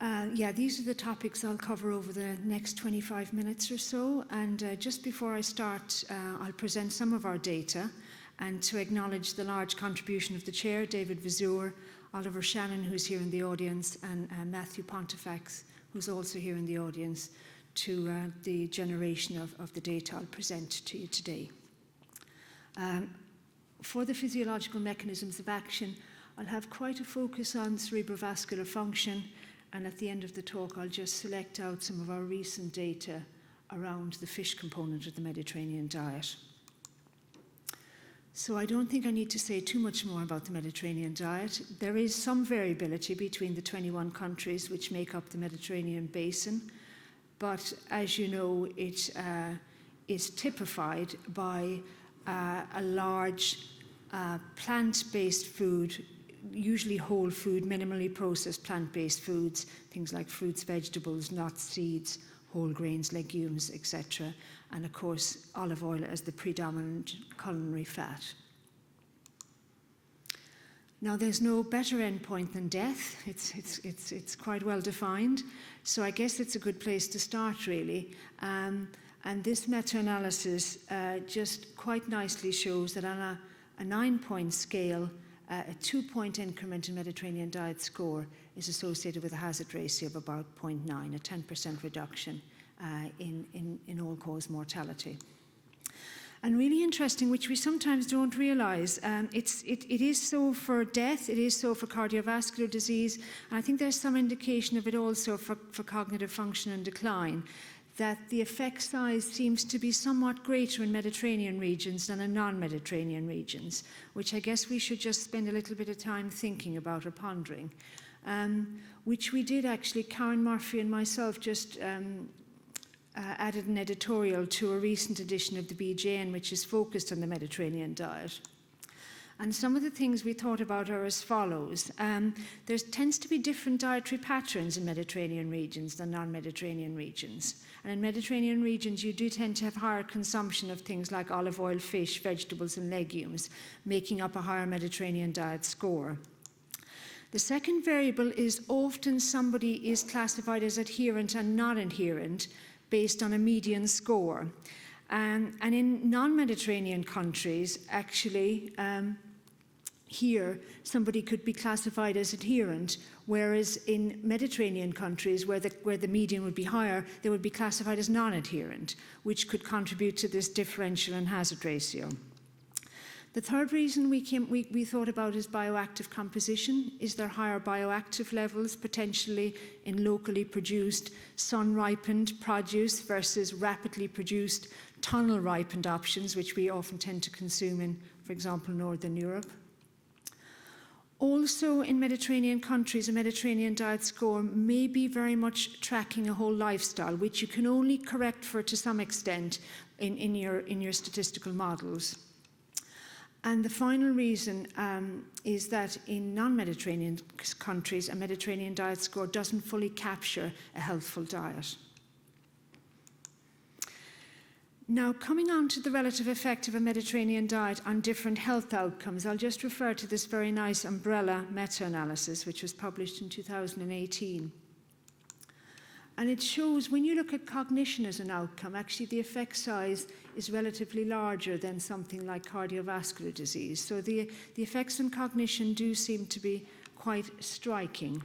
Yeah, these are the topics I'll cover over the next 25 minutes or so. And just before I start, I'll present some of our data and to acknowledge the large contribution of the chair, David Vizur, Oliver Shannon, who's here in the audience, and Matthew Pontifex, who's also here in the audience, to the generation of the data I'll present to you today. For the physiological mechanisms of action, I'll have quite a focus on cerebrovascular function, and at the end of the talk I'll just select out some of our recent data around the fish component of the Mediterranean diet. So I don't think I need to say too much more about the Mediterranean diet. There is some variability between the 21 countries which make up the Mediterranean basin, but as you know, it is typified by a large plant-based food, usually whole food, minimally processed plant-based foods, things like fruits, vegetables, nuts, seeds, whole grains, legumes, etc. And of course, olive oil as the predominant culinary fat. Now, there's no better endpoint than death. It's quite well defined. So I guess it's a good place to start, really. And this meta-analysis just quite nicely shows that on a 9-point scale, a 2-point increment in Mediterranean diet score is associated with a hazard ratio of about 0.9, a 10% reduction in all-cause mortality. And really interesting, which we sometimes don't realize, it is so for death, it is so for cardiovascular disease, and I think there's some indication of it also for cognitive function and decline, that the effect size seems to be somewhat greater in Mediterranean regions than in non-Mediterranean regions, which I guess we should just spend a little bit of time thinking about or pondering, which we did actually. Karen Murphy and myself just added an editorial to a recent edition of the BJN, which is focused on the Mediterranean diet. And some of the things we thought about are as follows. There tends to be different dietary patterns in Mediterranean regions than non-Mediterranean regions. And in Mediterranean regions, you do tend to have higher consumption of things like olive oil, fish, vegetables, and legumes, making up a higher Mediterranean diet score. The second variable is often somebody is classified as adherent and not adherent based on a median score. And in non-Mediterranean countries, actually, here somebody could be classified as adherent, whereas in Mediterranean countries where the median would be higher, they would be classified as non-adherent, which could contribute to this differential in hazard ratio. The third reason we thought about is bioactive composition. Is there higher bioactive levels potentially in locally produced sun-ripened produce versus rapidly produced tunnel-ripened options, which we often tend to consume in, for example, Northern Europe? Also, in Mediterranean countries, a Mediterranean diet score may be very much tracking a whole lifestyle, which you can only correct for to some extent in your statistical models. And the final reason is that in non-Mediterranean countries, a Mediterranean diet score doesn't fully capture a healthful diet. Now, coming on to the relative effect of a Mediterranean diet on different health outcomes, I'll just refer to this very nice umbrella meta-analysis, which was published in 2018. And it shows when you look at cognition as an outcome, actually the effect size is relatively larger than something like cardiovascular disease. So the effects on cognition do seem to be quite striking.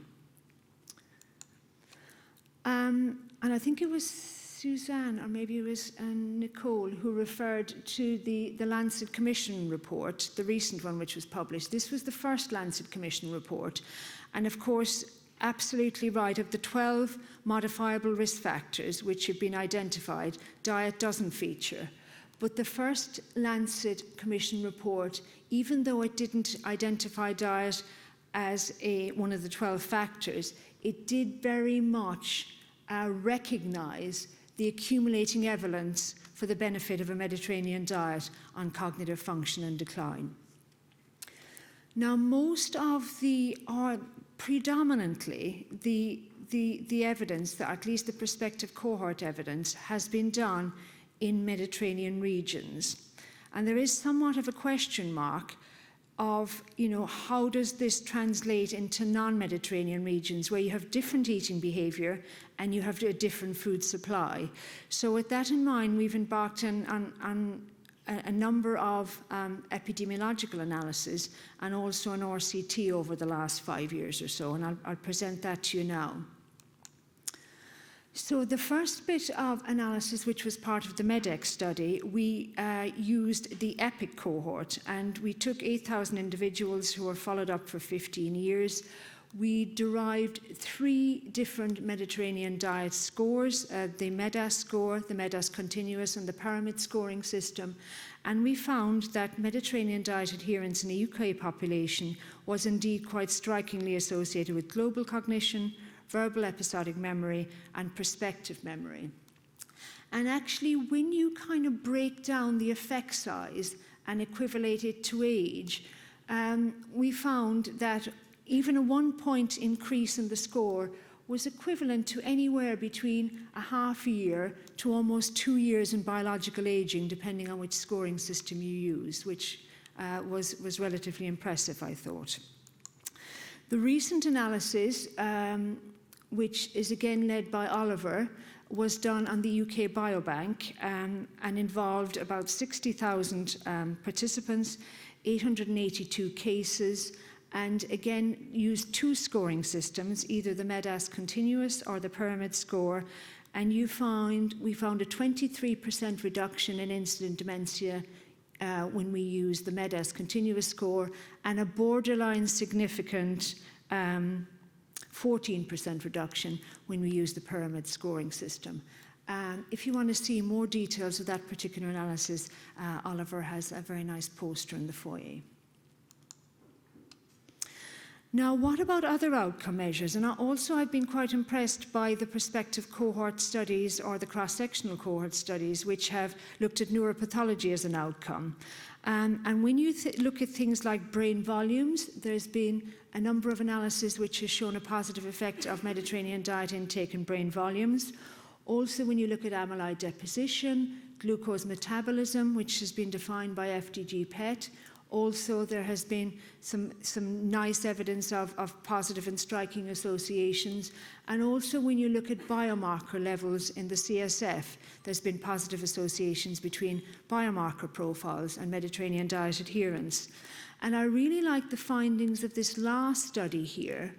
And I think it was Suzanne, or maybe it was Nicole, who referred to the Lancet Commission report, the recent one which was published. This was the first Lancet Commission report. And of course, absolutely right, of the 12 modifiable risk factors which have been identified, diet doesn't feature. But the first Lancet Commission report, even though it didn't identify diet as one of the 12 factors, it did very much recognize the accumulating evidence for the benefit of a Mediterranean diet on cognitive function and decline. Now, most of predominantly, the evidence, at least the prospective cohort evidence, has been done in Mediterranean regions. And there is somewhat of a question mark of, how does this translate into non-Mediterranean regions where you have different eating behavior and you have a different food supply. So with that in mind, we've embarked on a number of epidemiological analyses and also an RCT over the last 5 years or so, and I'll present that to you now. So the first bit of analysis, which was part of the MEDEX study, we used the EPIC cohort, and we took 8,000 individuals who were followed up for 15 years. We derived 3 different Mediterranean diet scores, the MEDAS score, the MEDAS continuous, and the pyramid scoring system. And we found that Mediterranean diet adherence in the UK population was indeed quite strikingly associated with global cognition, verbal episodic memory, and perspective memory. And actually, when you kind of break down the effect size and equivalate it to age, we found that even a 1-point increase in the score was equivalent to anywhere between a half year to almost 2 years in biological aging, depending on which scoring system you use, which was relatively impressive, I thought. The recent analysis, which is again led by Oliver, was done on the UK Biobank and involved about 60,000 participants, 882 cases, and again used 2 scoring systems, either the MEDAS continuous or the pyramid score, and we found a 23% reduction in incident dementia when we used the MEDAS continuous score, and a borderline significant 14% reduction when we use the pyramid scoring system. If you want to see more details of that particular analysis, Oliver has a very nice poster in the foyer. Now, what about other outcome measures? And I've been quite impressed by the prospective cohort studies or the cross-sectional cohort studies, which have looked at neuropathology as an outcome. And when you look at things like brain volumes, there's been a number of analyses which has shown a positive effect of Mediterranean diet intake and brain volumes. Also, when you look at amyloid deposition, glucose metabolism, which has been defined by FDG PET. Also, there has been some nice evidence of positive and striking associations. And also, when you look at biomarker levels in the CSF, there's been positive associations between biomarker profiles and Mediterranean diet adherence. And I really like the findings of this last study here,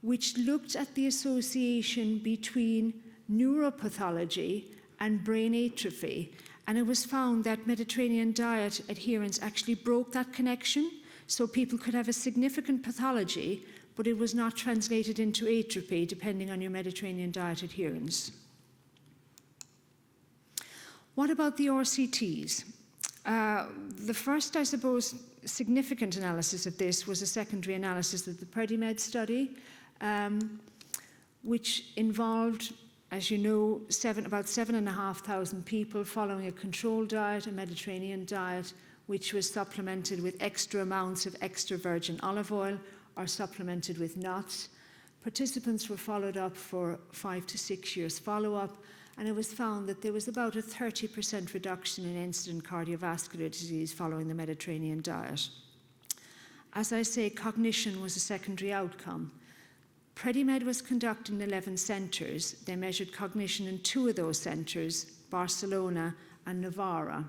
which looked at the association between neuropathology and brain atrophy. And it was found that Mediterranean diet adherence actually broke that connection, so people could have a significant pathology, but it was not translated into atrophy depending on your Mediterranean diet adherence. What about the RCTs? The first, I suppose, significant analysis of this was a secondary analysis of the PREDIMED study, which involved, as you know, about 7,500 people following a controlled diet, a Mediterranean diet, which was supplemented with extra amounts of extra virgin olive oil or supplemented with nuts. Participants were followed up for 5 to 6 years follow-up, and it was found that there was about a 30% reduction in incident cardiovascular disease following the Mediterranean diet. As I say, cognition was a secondary outcome. PREDIMED was conducted in 11 centres. They measured cognition in 2 of those centres, Barcelona and Navarra.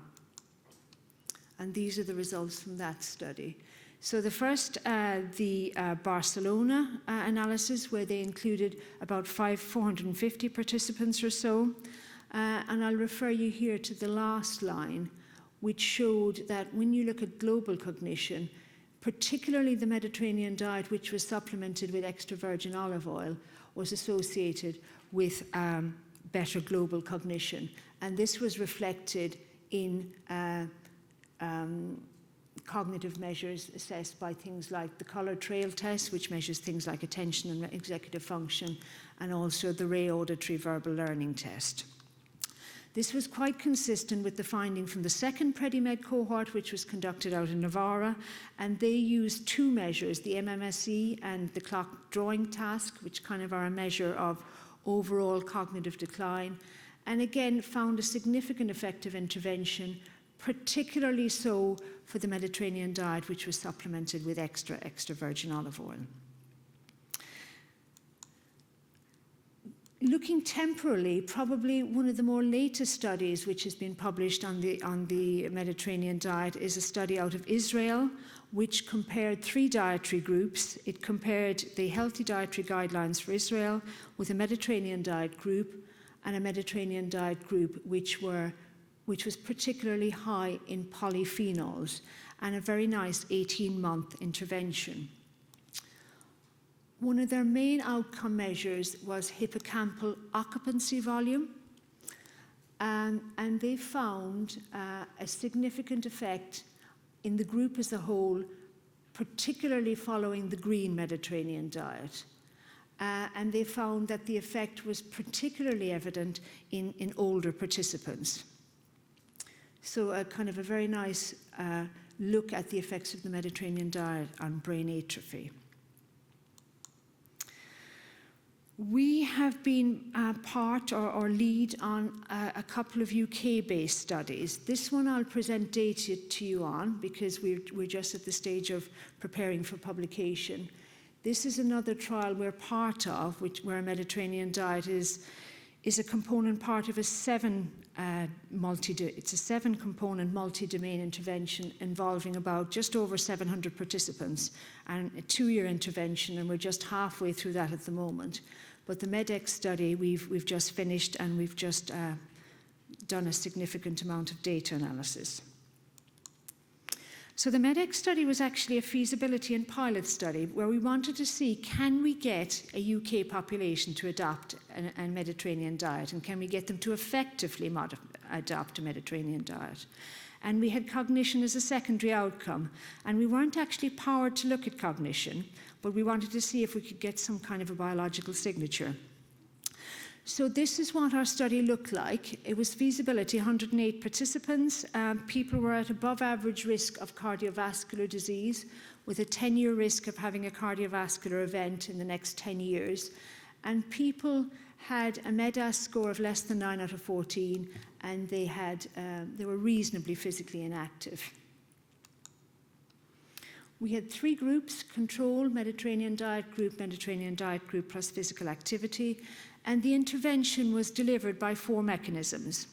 And these are the results from that study. So the first, the Barcelona analysis, where they included about 450 participants or so. And I'll refer you here to the last line, which showed that when you look at global cognition, particularly the Mediterranean diet, which was supplemented with extra virgin olive oil, was associated with better global cognition. And this was reflected in cognitive measures assessed by things like the Color Trail test, which measures things like attention and executive function, and also the Ray Auditory Verbal Learning test. This was quite consistent with the finding from the second PREDIMED cohort, which was conducted out in Navarra, and they used 2 measures, the MMSE and the clock drawing task, which kind of are a measure of overall cognitive decline, and again found a significant effective intervention, particularly so for the Mediterranean diet, which was supplemented with extra virgin olive oil. Looking temporally, probably one of the more latest studies which has been published on the Mediterranean diet is a study out of Israel, which compared 3 dietary groups. It compared the healthy dietary guidelines for Israel with a Mediterranean diet group and a Mediterranean diet group which was particularly high in polyphenols, and a very nice 18-month intervention. One of their main outcome measures was hippocampal occupancy volume, and they found a significant effect in the group as a whole, particularly following the green Mediterranean diet. And they found that the effect was particularly evident in older participants. So a kind of a very nice look at the effects of the Mediterranean diet on brain atrophy. We have been part or lead on a couple of UK-based studies. This one I'll present data to you on because we're just at the stage of preparing for publication. This is another trial we're part of, where a Mediterranean diet is a component part of a 7-component multi-domain intervention involving about just over 700 participants, and a 2-year intervention, and we're just halfway through that at the moment. But the MEDEX study we've just finished, and we've just done a significant amount of data analysis. So the MEDEX study was actually a feasibility and pilot study where we wanted to see, can we get a UK population to adopt a Mediterranean diet, and can we get them to effectively adopt a Mediterranean diet? And we had cognition as a secondary outcome, and we weren't actually powered to look at cognition, but we wanted to see if we could get some kind of a biological signature. So this is what our study looked like. It was feasibility, 108 participants. People were at above average risk of cardiovascular disease with a 10-year risk of having a cardiovascular event in the next 10 years. And people had a MEDAS score of less than 9 out of 14, and they were reasonably physically inactive. We had 3 groups: control, Mediterranean diet group plus physical activity. And the intervention was delivered by 4 mechanisms.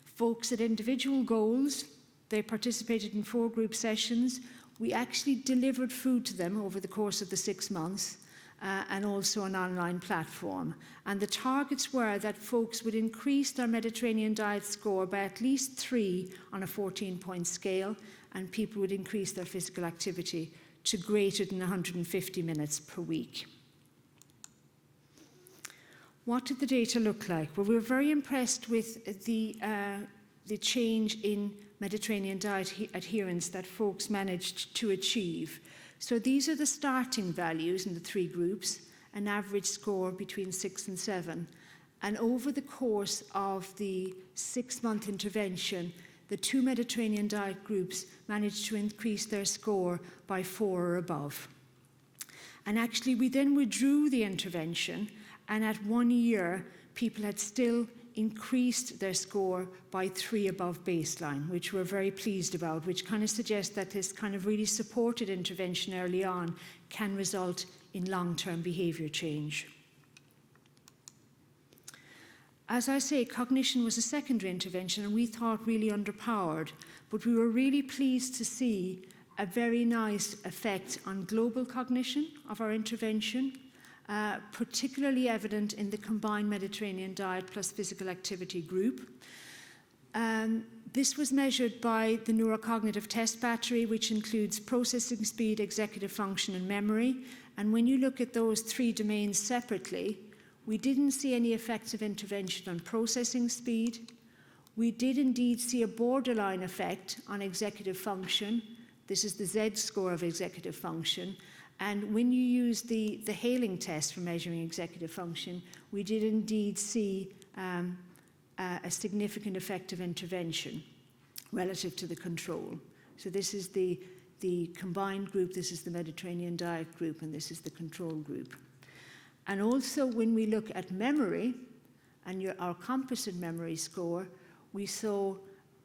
Folks had individual goals. They participated in 4 group sessions. We actually delivered food to them over the course of the 6 months, and also an online platform. And the targets were that folks would increase their Mediterranean diet score by at least 3 on a 14-point scale, and people would increase their physical activity to greater than 150 minutes per week. What did the data look like? Well, we were very impressed with the change in Mediterranean diet adherence that folks managed to achieve. So these are the starting values in the 3 groups, an average score between 6 and 7. And over the course of the 6-month intervention, the 2 Mediterranean diet groups managed to increase their score by 4 or above. And actually, we then withdrew the intervention, and at 1 year, people had still increased their score by 3 above baseline, which we're very pleased about, which kind of suggests that this kind of really supported intervention early on can result in long-term behavior change. As I say, cognition was a secondary intervention, and we thought really underpowered, but we were really pleased to see a very nice effect on global cognition of our intervention, particularly evident in the combined Mediterranean diet plus physical activity group. This was measured by the neurocognitive test battery, which includes processing speed, executive function, and memory. And when you look at those 3 domains separately, we didn't see any effects of intervention on processing speed. We did indeed see a borderline effect on executive function. This is the Z score of executive function. And when you use the Hailing test for measuring executive function, we did indeed see a significant effect of intervention relative to the control. So this is the combined group, this is the Mediterranean diet group, and this is the control group. And also when we look at memory and our composite memory score, we saw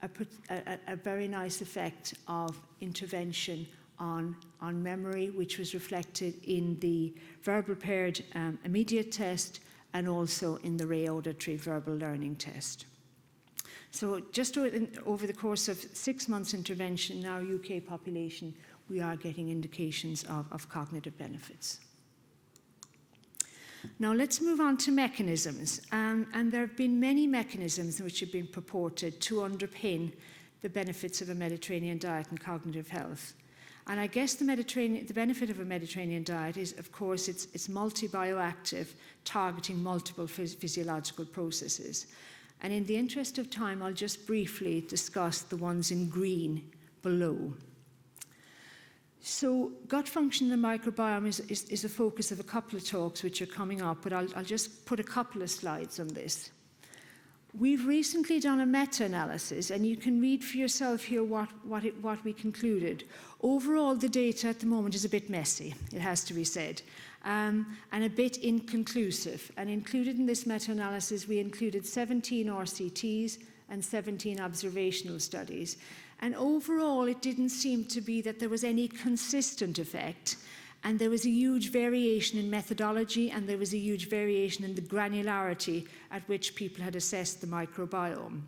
a very nice effect of intervention on memory, which was reflected in the verbal paired immediate test and also in the Ray auditory verbal learning test. So just over the course of 6 months intervention in our UK population, we are getting indications of cognitive benefits. Now let's move on to mechanisms. And there have been many mechanisms which have been purported to underpin the benefits of a Mediterranean diet and cognitive health. And I guess the benefit of a Mediterranean diet is, of course, it's multi-bioactive, targeting multiple physiological processes. And in the interest of time, I'll just briefly discuss the ones in green below. So gut function in the microbiome is the focus of a couple of talks which are coming up, but I'll just put a couple of slides on this. We've recently done a meta-analysis, and you can read for yourself here what we concluded. Overall, the data at the moment is a bit messy, it has to be said, and a bit inconclusive. And included in this meta-analysis, we included 17 RCTs and 17 observational studies. And overall, it didn't seem to be that there was any consistent effect. And there was a huge variation in methodology, and there was a huge variation in the granularity at which people had assessed the microbiome.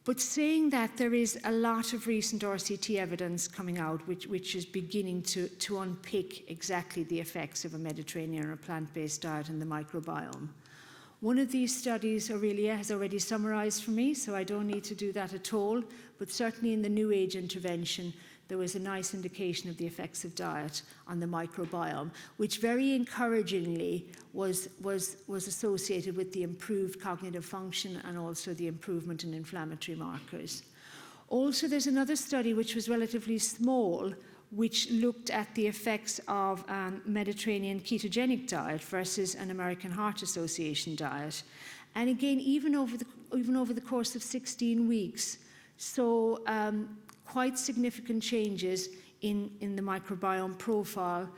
But saying that, there is a lot of recent RCT evidence coming out which is beginning to unpick exactly the effects of a Mediterranean or plant-based diet in the microbiome. One of these studies, Aurelia has already summarized for me, so I don't need to do that at all, but certainly in the New Age intervention, there was a nice indication of the effects of diet on the microbiome, which very encouragingly was associated with the improved cognitive function and also the improvement in inflammatory markers. Also, there's another study which was relatively small, which looked at the effects of Mediterranean ketogenic diet versus an American Heart Association diet. And again, even over the course of 16 weeks, so quite significant changes in the microbiome profile.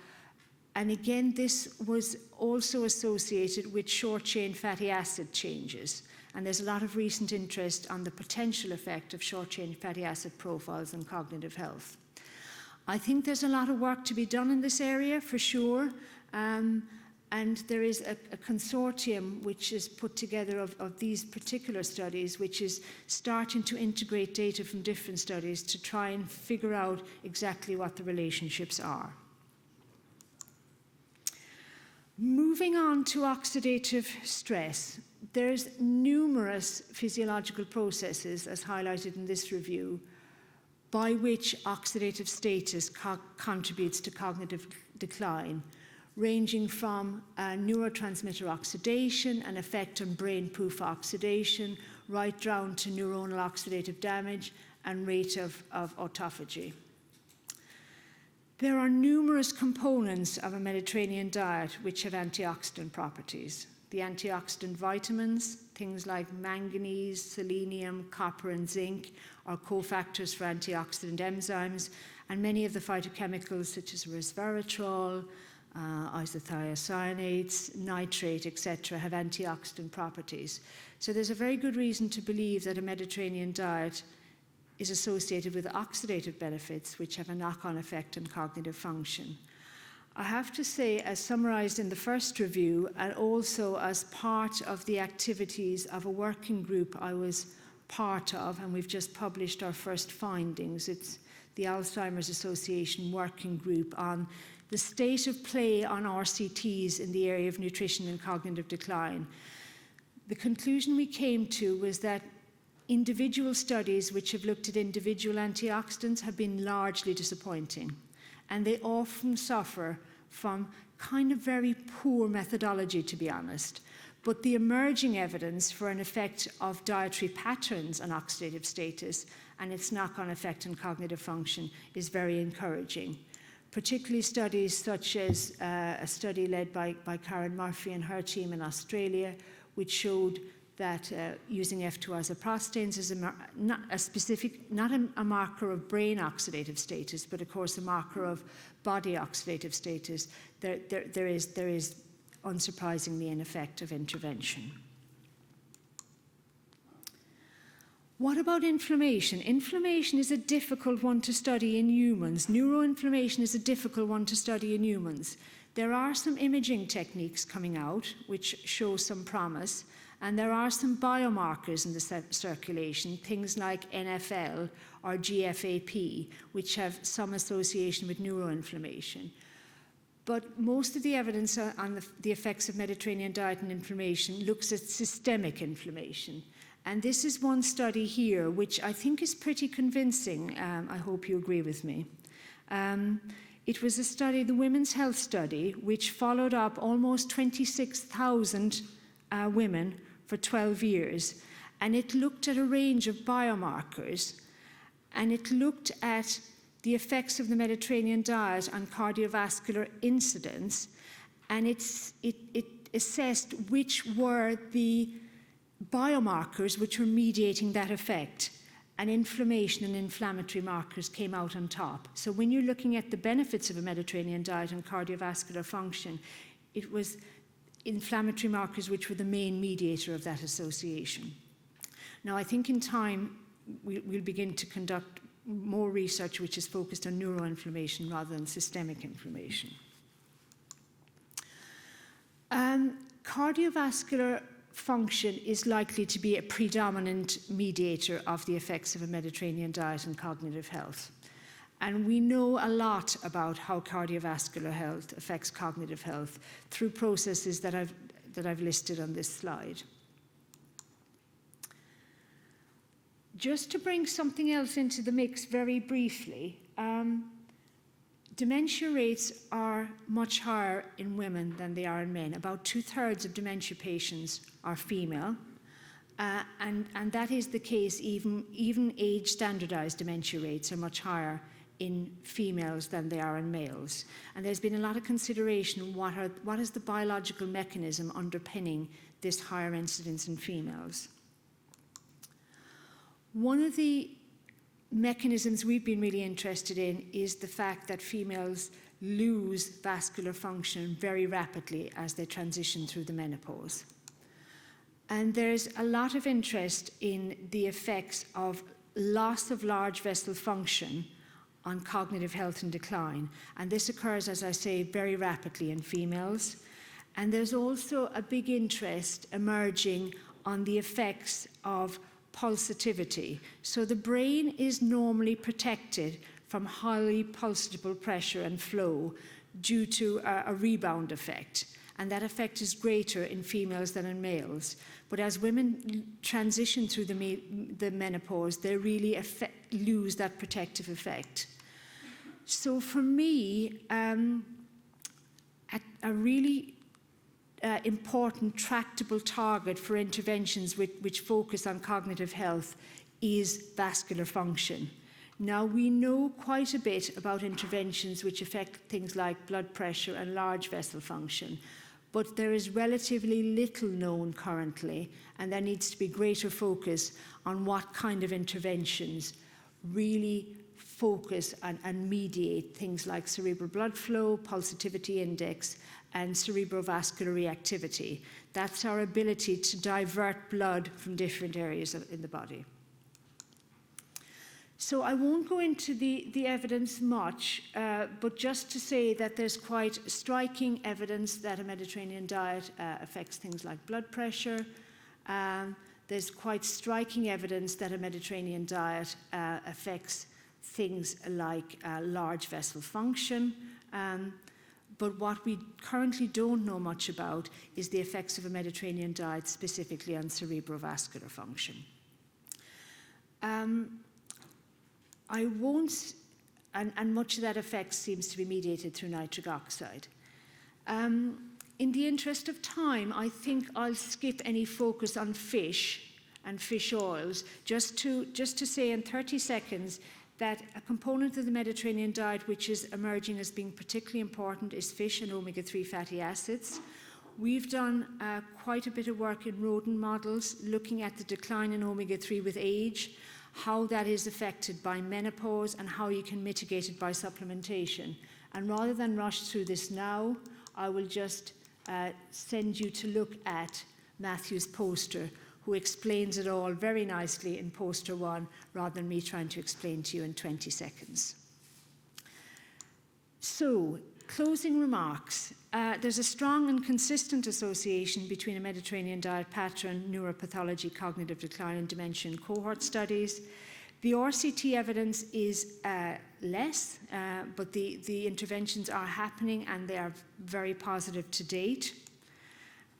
And again, this was also associated with short-chain fatty acid changes. And there's a lot of recent interest on the potential effect of short-chain fatty acid profiles on cognitive health. I think there's a lot of work to be done in this area, for sure. And there is a consortium which is put together of these particular studies, which is starting to integrate data from different studies to try and figure out exactly what the relationships are. Moving on to oxidative stress, there's numerous physiological processes, as highlighted in this review, by which oxidative status contributes to cognitive decline, ranging from neurotransmitter oxidation, an effect on brain poof oxidation, right down to neuronal oxidative damage and rate of autophagy. There are numerous components of a Mediterranean diet which have antioxidant properties. The antioxidant vitamins, things like manganese, selenium, copper, and zinc, are cofactors for antioxidant enzymes, and many of the phytochemicals such as resveratrol, isothiocyanates, nitrate, etc., have antioxidant properties. So there's a very good reason to believe that a Mediterranean diet is associated with oxidative benefits which have a knock-on effect on cognitive function. I have to say, as summarized in the first review, and also as part of the activities of a working group I was part of, and we've just published our first findings. It's the Alzheimer's Association working group on the state of play on RCTs in the area of nutrition and cognitive decline. The conclusion we came to was that individual studies which have looked at individual antioxidants have been largely disappointing, and they often suffer from kind of very poor methodology, to be honest. But the emerging evidence for an effect of dietary patterns on oxidative status and its knock-on effect on cognitive function is very encouraging. Particularly studies such as a study led by Karen Murphy and her team in Australia, which showed that using F2-isoprostanes is not a marker of brain oxidative status, but of course a marker of body oxidative status. There is unsurprisingly an effect of intervention. What about inflammation? Inflammation is a difficult one to study in humans. Neuroinflammation is a difficult one to study in humans. There are some imaging techniques coming out which show some promise, and there are some biomarkers in the circulation, things like NFL or GFAP, which have some association with neuroinflammation. But most of the evidence on the effects of Mediterranean diet and inflammation looks at systemic inflammation. And this is one study here, which I think is pretty convincing. I hope you agree with me. It was a study, the Women's Health Study, which followed up almost 26,000 women for 12 years. And it looked at a range of biomarkers. And it looked at the effects of the Mediterranean diet on cardiovascular incidence. And it assessed which were the biomarkers which were mediating that effect, and inflammation and inflammatory markers came out on top. So when you're looking at the benefits of a Mediterranean diet and cardiovascular function, it was inflammatory markers which were the main mediator of that association. Now, I think in time we'll begin to conduct more research which is focused on neuroinflammation rather than systemic inflammation. Cardiovascular function is likely to be a predominant mediator of the effects of a Mediterranean diet and cognitive health. And we know a lot about how cardiovascular health affects cognitive health through processes that I've listed on this slide. Just to bring something else into the mix very briefly, dementia rates are much higher in women than they are in men. About 2/3 of dementia patients are female, and that is the case even age-standardized dementia rates are much higher in females than they are in males. And there's been a lot of consideration what is the biological mechanism underpinning this higher incidence in females. One of the mechanisms we've been really interested in is the fact that females lose vascular function very rapidly as they transition through the menopause. And there's a lot of interest in the effects of loss of large vessel function on cognitive health and decline. And this occurs, as I say, very rapidly in females. And there's also a big interest emerging on the effects of pulsativity. So the brain is normally protected from highly pulsatile pressure and flow due to a rebound effect. And that effect is greater in females than in males. But as women transition through the menopause, they really lose that protective effect. So for me, a really important tractable target for interventions which focus on cognitive health is vascular function. Now, we know quite a bit about interventions which affect things like blood pressure and large vessel function, but there is relatively little known currently, and there needs to be greater focus on what kind of interventions really focus and mediate things like cerebral blood flow, pulsatility index, and cerebrovascular reactivity. That's our ability to divert blood from different areas in the body. So I won't go into the evidence much, but just to say that there's quite striking evidence that a Mediterranean diet affects things like blood pressure. There's quite striking evidence that a Mediterranean diet affects things like large vessel function. But what we currently don't know much about is the effects of a Mediterranean diet specifically on cerebrovascular function. I won't, and much of that effect seems to be mediated through nitric oxide. In the interest of time, I think I'll skip any focus on fish and fish oils, just to say in 30 seconds that a component of the Mediterranean diet which is emerging as being particularly important is fish and omega-3 fatty acids. We've done quite a bit of work in rodent models looking at the decline in omega-3 with age, how that is affected by menopause, and how you can mitigate it by supplementation. And rather than rush through this now, I will just send you to look at Matthew's poster, who explains it all very nicely in poster 1, rather than me trying to explain to you in 20 seconds. So, closing remarks. There's a strong and consistent association between a Mediterranean diet pattern, neuropathology, cognitive decline, and dementia in cohort studies. The RCT evidence is less, but the interventions are happening and they are very positive to date.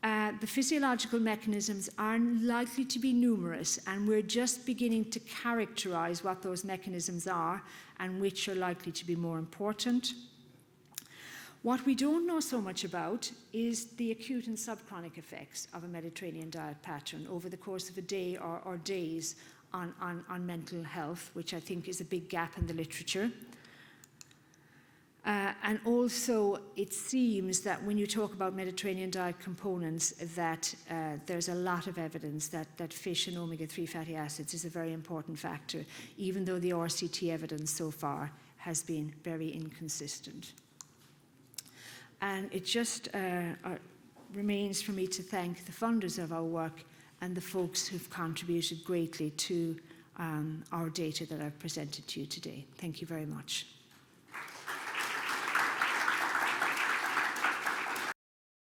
The physiological mechanisms are likely to be numerous, and we're just beginning to characterize what those mechanisms are and which are likely to be more important. What we don't know so much about is the acute and subchronic effects of a Mediterranean diet pattern over the course of a day or days on mental health, which I think is a big gap in the literature. And also, it seems that when you talk about Mediterranean diet components, that there's a lot of evidence that fish and omega-3 fatty acids is a very important factor, even though the RCT evidence so far has been very inconsistent. And it just remains for me to thank the funders of our work and the folks who've contributed greatly to our data that I've presented to you today. Thank you very much.